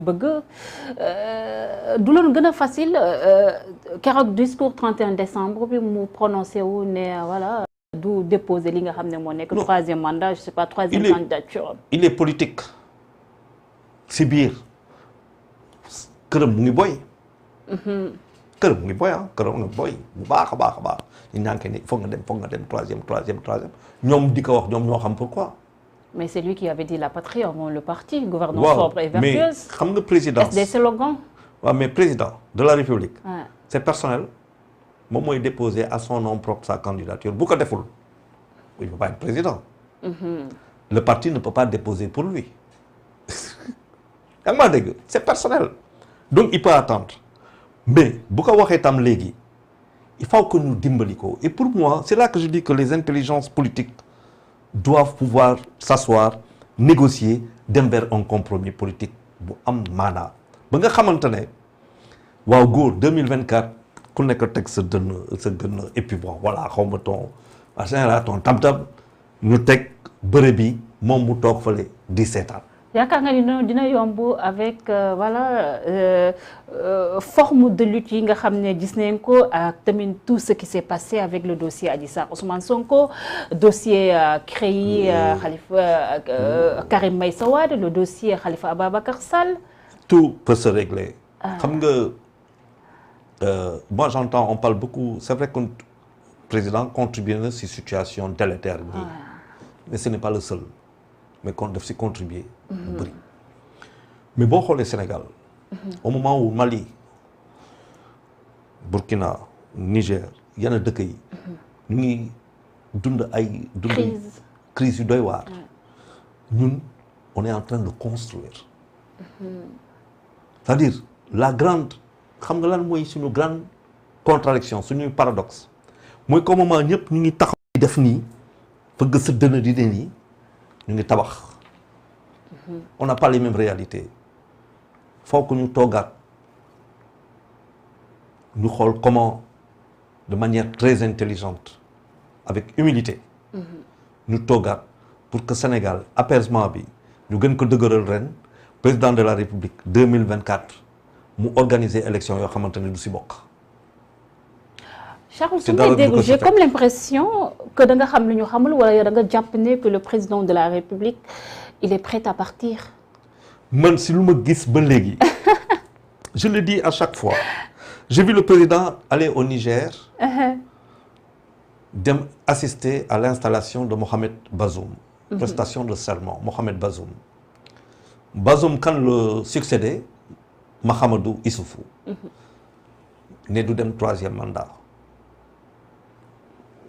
bëgg du loon gën a facile keroog discours 31 décembre bi mu prononcé wu ne voilà du déposer li nga xam ne moo nekk troisième mandat je sais pas troisième candidature. Il est politique si biir këram mu ngi boy. këram mu ngi boy ah këram mu ngi boy bu baax a baax a baax ñu ñànk ni foog nga dem troisième ñoom di ko wax ñoom ñoo xam pourquoi. Mais c'est lui qui avait dit la patrie avant le parti, gouvernance sobre et vertueuse. Mais xam nga présidence est-ce des slogans? waaw mais président de la République. C'est personnel moom mooy déposer à son nom propre sa candidature bu ko deful il ne peut pas être président. Le parti ne peut pas déposer pour lui. yaa ngi maa dégg c'est personnel donc il peut attendre mais bu ko waxee tam léegi il faut que ñu dimbali ko et pour moi c'est là que je dis que les intelligences politiques doivent pouvoir s'asseoir négocier dem vers un compromis politique bu am maanaa ba nga xamante ne waaw góor 2024 ku nekk teg sa gën et puis bon voilà xaw ma ton général ton tab-tab ñu teg bërëb bi moom mu toog fële di seetaan. yaakaar nga ni dina yomb avec forme de lutte yi nga xam ne gis nañ ko ak tamit tout ce qui s'est passé avec le dossier Adji Sarr Ousmane Sonko dossier CREI Karim Meïssa Wade le dossier Khalifa Ababacar Sall. Tout peut se régler. xam nga moi j'entends on parle beaucoup c'est vrai que le président contribue na si situation délétère bi mais ce n'est pas le seul. mais kon daf si contribuer bu bëri mais boo xoolee Sénégal au moment où Mali Burkina Niger yenn dëkk yi ñu ngi dund crise yu doy waar ñun on est en train de construire c'est-à-dire la grande xam nga lan mooy suñu grande contradiction suñuy paradoxe mooy qu'au moment ñëpp ñu ngi taxaw di def nii fëgg sa dënn di ne nii ñu ngi tabax on n'a pas les mêmes réalités faut que ñu toogaat ñu xool comment de manière très intelligente avec humilité ñu toogaat pour que Sénégal apaisement bi ñu gën ko dëgëral ren président de la République 2024 mu organiser élection yoo xamante ne du si bokk. Charles su may dégg j'ai comme l'impression que da nga xam lu ñu xamul wala yow da nga jàpp ne que le président de la République il est prêt à partir. man si lu ma gis ba léegi je le dis à chaque fois j'ai vu le président aller au Niger dem assister à l'installation de Mohamed Bazoum prestation de serment Mohamed Bazoum kan le succédé Mahamadou Issoufou ne du dem troisième mandat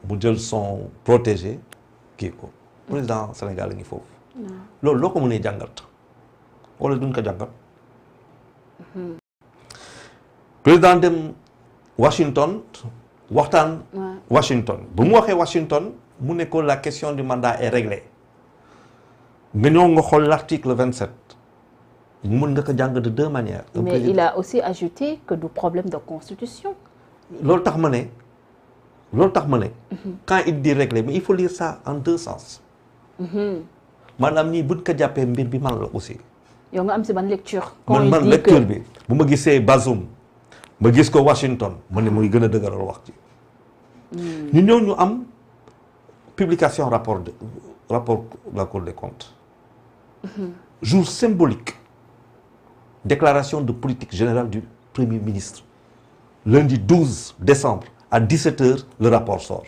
bu jël son protégé kii ko président Sénégal la ngi foofu loolu loo ko mënee jàngat wala duñ ko jàngat président dem Washington waxtaan Washington bu mu waxee Washington mu ne ko la question du mandat est réglée nga ñëw nga xool l'article 27 mën nga ko jàng de deux manières mais il a aussi ajouté que du problème de constitution loolu tax ma ne quand il dit réglé mais il faut lire ça en deux sens maanaam ñii buñ ko jàppee mbir bi man la aussi yow nga am si ban lecture man lecture bi bu ma gisee Bazoum ma gis ko Washington ma ne muy gën a dëgëral wax ci ñu ñëw ñu am publication rapport de la Cour des comptes jour symbolique déclaration de politique générale du Premier ministre lundi 12 décembre à 17h le rapport sort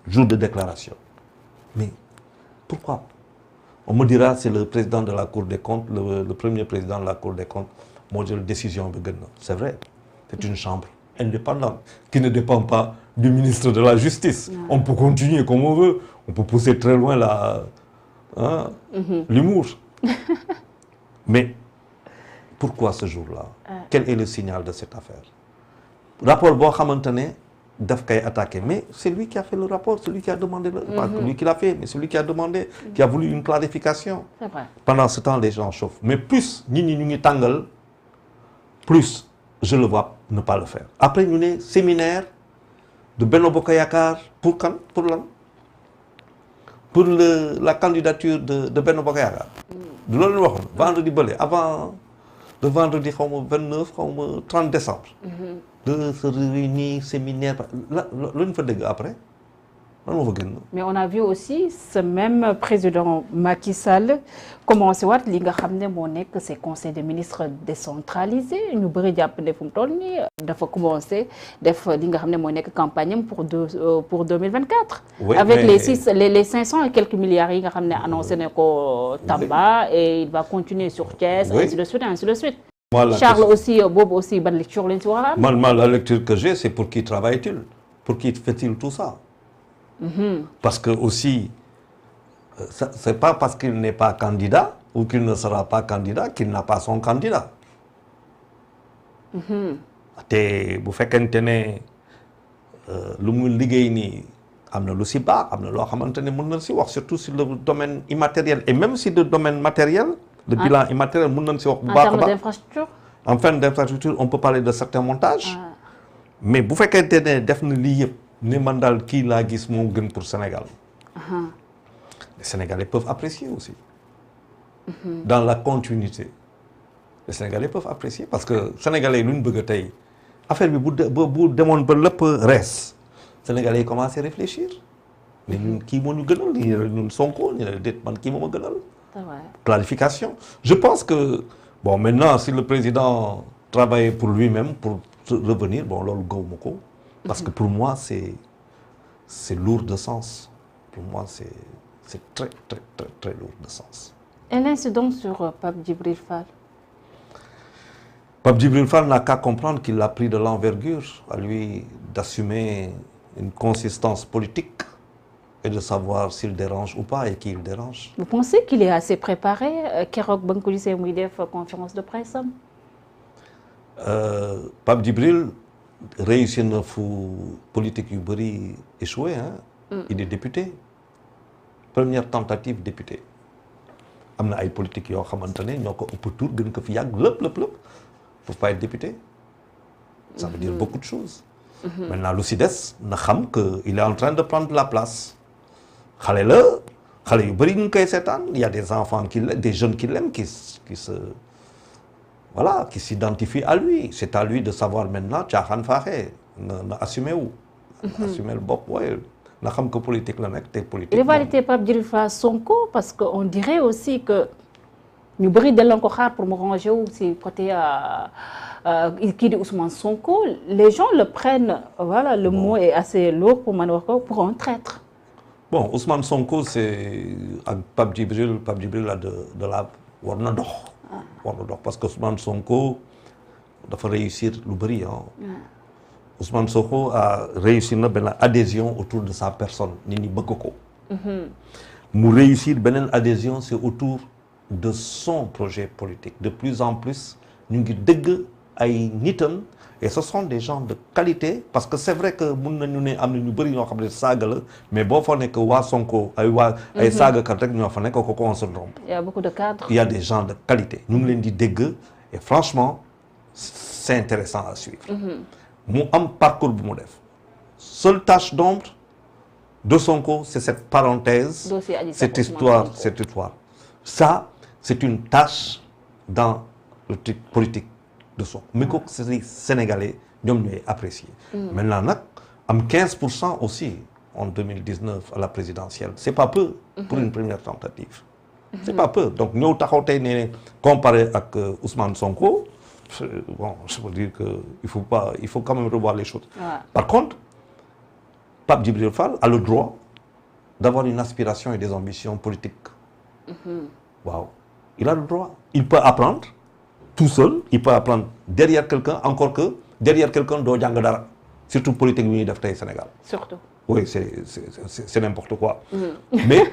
jour de déclaration mais pourquoi on me dira c'est le président de la Cour des comptes le premier président de la Cour des comptes moo jël décision bi gën na c'est vrai c'est une chambre indépendante qui ne dépend pas du ministre de la Justice on peut continuer comme on veut on peut pousser très loin l'humour mais pourquoi ce jour-là quel est le signal de cette affaire rapport boo xamante ne daf koy attaqué mais c'est lui qui a fait le rapport c'est lui qui a demandé pas lui qui l'a fait mais c'est lui qui a demandé qui a voulu une clarification c'est vrai. Pendant ce temps les gens chauffent mais plus nit ñi ñu ngi tàngal plus je le vois ne pas le faire après ñu ne séminaire de Benno Bokk Yaakaar pour kan pour lan pour la candidature de Benno Bokk Yaakaar du loolu la waxoon vendredi bële avant le vendredi xaw ma 29 xaw ma 30 décembre. de se réunir séminaire la lu ñu fa dégg après lan moo fa génn. mais on a vu aussi ce même président Macky Sall commencé waat li nga xam ne moo nekk ces conseils de ministres décentralisés ñu bëri jàpp ne fu mu toll nii dafa commencé def li nga xam ne moo nekk campagne am pour 2024. Oui, avec mais... les 500 et quelques milliards yi nga xam ne annoncé ne ko Tamba et il va continuer sur Thiès. Oui. ainsi de suite ainsi de suite. Voilà, Charles aussi boobu aussi ban lecture lañ si war a am. man la lecture que j'ai c'est pour qui travaille-t-il pour qui fait-il tout ça. Parce que aussi c'est pas parce qu'il n'est pas candidat ou qu'il ne sera pas candidat qu'il n'a pas son candidat. te bu fekkente ne lu mu liggéey nii am na lu si baax am na loo xamante ne mën na si wax surtout sur le domaine immatériel et même si le domaine matériel. le bilan immatériel mën nañ si wax bu baax a baax. en termes d'infrastructure. en termes d'infrastructure on peut parler de certains montages. mais bu fekkente ne def na lii yëpp. ne man daal kii laa gis moo gën pour Sénégal. Les Sénégalais peuvent apprécier aussi. Dans la continuité. Les Sénégalais peuvent apprécier parce que Sénégalais yi lu ñu bëgg a tey affaire bi bu demoon ba lépp rees Sénégalais yi commencé à réfléchir mais ñun kii moo ñu gënal ñun Sonko ñu ne déet man kii moo ma gënal. Clarification. Je pense que bon maintenant si le président travaille pour lui-même pour revenir bon loolu gëwuma ko. Parce que pour moi c'est lourd de sens. Pour moi c'est très très très très lourd de sens. Et l'incident sur Pape Djibril Fall? Pape Djibril Fall n'a qu'à comprendre qu'il a pris de l'envergure à lui d'assumer une consistance politique et de savoir s'il dérange ou pas et qui il dérange. Vous pensez qu'il est assez préparé keroog ba nga ko gisee muy def conférence de presse am? Pape Djibril réussir na fu politique yu bëri échoué hein. Il est député. Première tentative député. am na ay politique yoo xamante ne ñoo ko ëpp tur gën ko fi yàgg lépp pour pas être député. Ça veut dire beaucoup de choses. Maintenant lu si des na xam que il est en train de prendre la place. xale la xale yu bëri ñu koy seetaan il y a des enfants des jeunes qui l'aiment qui s'identifient à lui. C'est à lui de savoir maintenant caaxaan faaxee na assumer wu. assumer le bopp waaye na xam que politique la nekk te politique. rivalité Pape Djibril Fall Sonko parce que on dirait aussi que ñu bëri dañ ko xaar pour mu ranger wu si côté kii di Ousmane Sonko les gens le prennent voilà le mot est assez lourd pour mën a wax ko pour un traître. Bon Ousmane Sonko c'est ak Pape Djibril la de la war na dox. war na dox parce que Ousmane Sonko dafa réussir lu bëri Ousmane Sonko a réussi na benn adhésion autour de sa personne nit ñi bëgg ko. mu réussir beneen adhésion c'est autour de son projet politique de plus en plus ñu ngi dëgg ay nitam et ce sont des gens de qualité parce que c'est vrai que mun nañu ne am na ñu bëri ñoo xam ne saaga la mais boo fa nekk waa Sonko ay saagakat rek ñoo fa nekk ko on se trompe. Il y a beaucoup de cadres. Il y a des gens de qualité ñu ngi leen di dégg et franchement c'est intéressant à suivre. mu am parcours bu mu def. Seule tache d'ombre de Sonko c'est cette parenthèse. cette histoire. Ça c'est une tache dans le truc politique de Sonko. mais kooku c'est les Sénégalais ñoom ñooy apprécier. maintenant nag am 15% aussi en 2019 à la présidentielle c'est pas peu. pour une première tentative. c'est pas peu donc ñëw taxaw tey ne comparé ak Ousmane Sonko. Bon, je veux dire que il faut quand même revoir les choses. Par contre, Pape Djibril Fall a le droit d'avoir une aspiration et des ambitions politiques. Waaw, il a le droit. Il peut apprendre tout seul, il peut apprendre derrière quelqu'un, encore que derrière quelqu'un doo jàng dara, surtout politique bi ñuy def tey Sénégal. Surtout. Oui, c'est n'importe quoi. Mais